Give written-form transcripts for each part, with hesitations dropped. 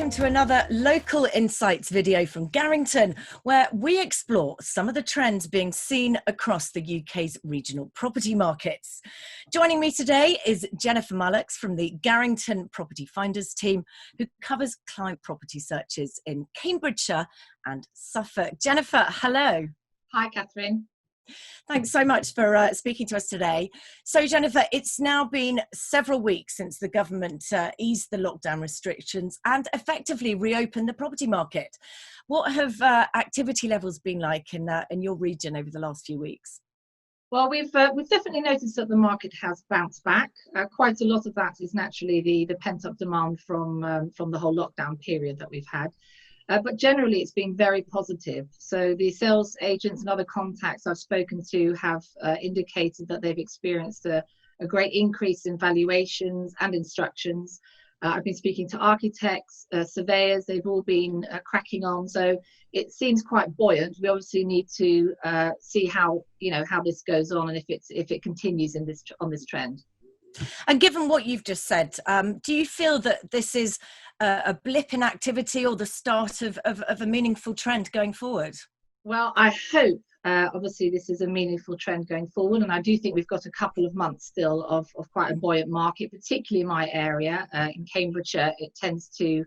welcome to another Local Insights video from Garrington, where we explore some of the trends being seen across the UK's regional property markets. Joining me today is Jennifer Mullucks from the Garrington Property Finders team, who covers client property searches in Cambridgeshire and Suffolk. Jennifer, hello. Hi, Catherine. Thanks so much for speaking to us today. So, Jennifer, it's now been several weeks since the government eased the lockdown restrictions and effectively reopened the property market. What have activity levels been like in your region over the last few weeks? Well, we've definitely noticed that the market has bounced back. Quite a lot of that is naturally the pent-up demand from the whole lockdown period that we've had. But generally, it's been very positive. So the sales agents and other contacts I've spoken to have indicated that they've experienced a great increase in valuations and instructions. I've been speaking to architects, surveyors, they've all been cracking on. So it seems quite buoyant. We obviously need to see how this goes on and if it continues on this trend. And given what you've just said, do you feel that this is a blip in activity or the start of a meaningful trend going forward? Well, I hope obviously this is a meaningful trend going forward, and I do think we've got a couple of months still of quite a buoyant market, particularly in my area. In Cambridgeshire, it tends to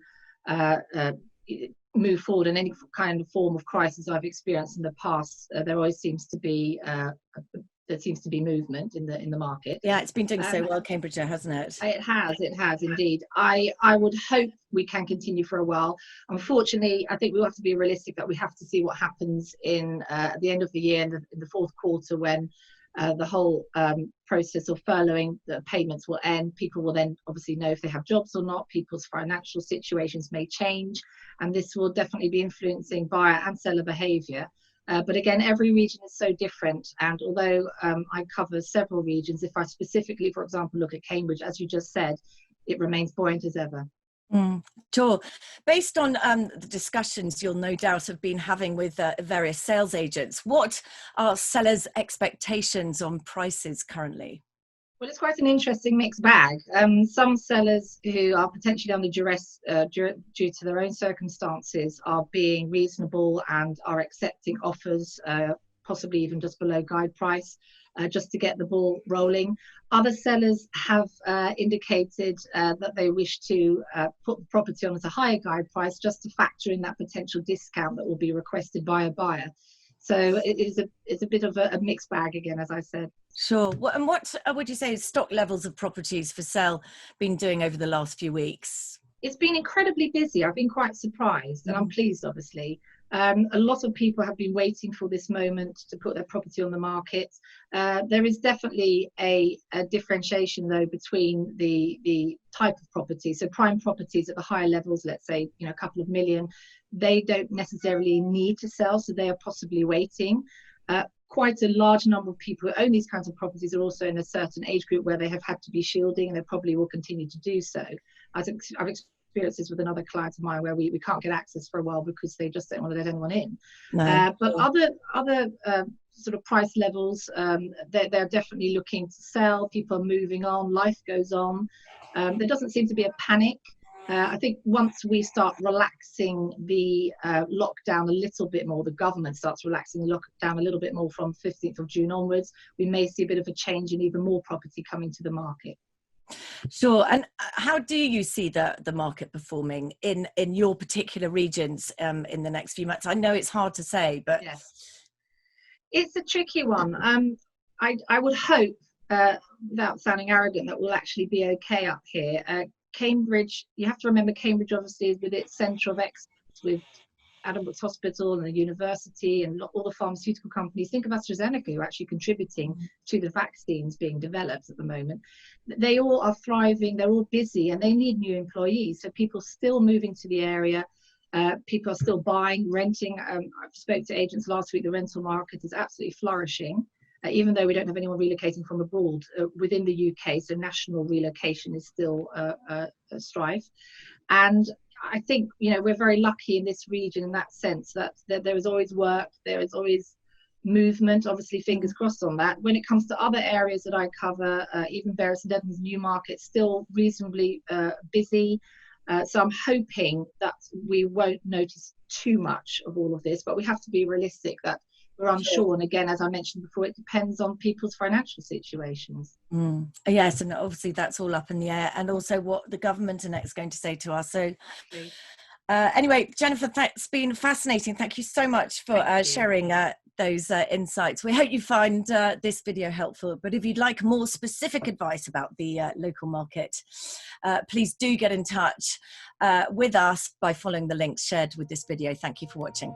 move forward in any kind of form of crisis I've experienced in the past. There always seems to be movement in the market. Yeah, it's been doing so well, Cambridgeshire, hasn't it? It has indeed. I would hope we can continue for a while. Unfortunately, I think we have to be realistic that we have to see what happens at the end of the year, in the fourth quarter, when the whole process of furloughing the payments will end. People will then obviously know if they have jobs or not. People's financial situations may change, and this will definitely be influencing buyer and seller behaviour. But again, every region is so different. And although I cover several regions, if I specifically, for example, look at Cambridge, as you just said, it remains buoyant as ever. Sure. Based on the discussions you'll no doubt have been having with various sales agents, what are sellers' expectations on prices currently? Well, it's quite an interesting mixed bag. Some sellers who are potentially under duress due to their own circumstances are being reasonable and are accepting offers, possibly even just below guide price, just to get the ball rolling. Other sellers have indicated that they wish to put the property on at a higher guide price, just to factor in that potential discount that will be requested by a buyer. So it's a bit of a mixed bag again, as I said. Sure. And what would you say stock levels of properties for sale been doing over the last few weeks? It's been incredibly busy. I've been quite surprised, and I'm pleased, obviously. A lot of people have been waiting for this moment to put their property on the market. There is definitely a differentiation, though, between the type of property. So prime properties at the higher levels, let's say a couple of million, they don't necessarily need to sell, so they are possibly waiting. Quite a large number of people who own these kinds of properties are also in a certain age group where they have had to be shielding, and they probably will continue to do so. I've experienced this with another client of mine where we can't get access for a while because they just don't want to let anyone in. No. But other sort of price levels, they're definitely looking to sell. People are moving on. Life goes on. There doesn't seem to be a panic. I think once we start relaxing the lockdown a little bit more, the government starts relaxing the lockdown a little bit more from 15th of June onwards, we may see a bit of a change in even more property coming to the market. Sure. And how do you see the market performing in your particular regions in the next few months? I know it's hard to say, but... Yes. It's a tricky one. I would hope, without sounding arrogant, that we'll actually be okay up here. Cambridge, you have to remember, Cambridge obviously is with its centre of excellence with Adam Brooks Hospital and the university and all the pharmaceutical companies. Think of AstraZeneca, who are actually contributing to the vaccines being developed at the moment. They all are thriving, they're all busy, and they need new employees. So people still moving to the area. People are still buying, renting. I spoke to agents last week. The rental market is absolutely flourishing. Even though we don't have anyone relocating from abroad within the UK, so national relocation is still a strife. And I think, we're very lucky in this region in that sense that there is always work, there is always movement, obviously fingers crossed on that. When it comes to other areas that I cover, even Bury St Edmunds, Newmarket, still reasonably busy. So I'm hoping that we won't notice too much of all of this, but we have to be realistic that we're unsure. And again, as I mentioned before, it depends on people's financial situations. Yes, and obviously that's all up in the air, and also what the government are next going to say to us. So anyway, Jennifer, that's been fascinating. Thank you so much for sharing those insights. We hope you find this video helpful, but if you'd like more specific advice about the local market, please do get in touch with us by following the links shared with this video. Thank you for watching.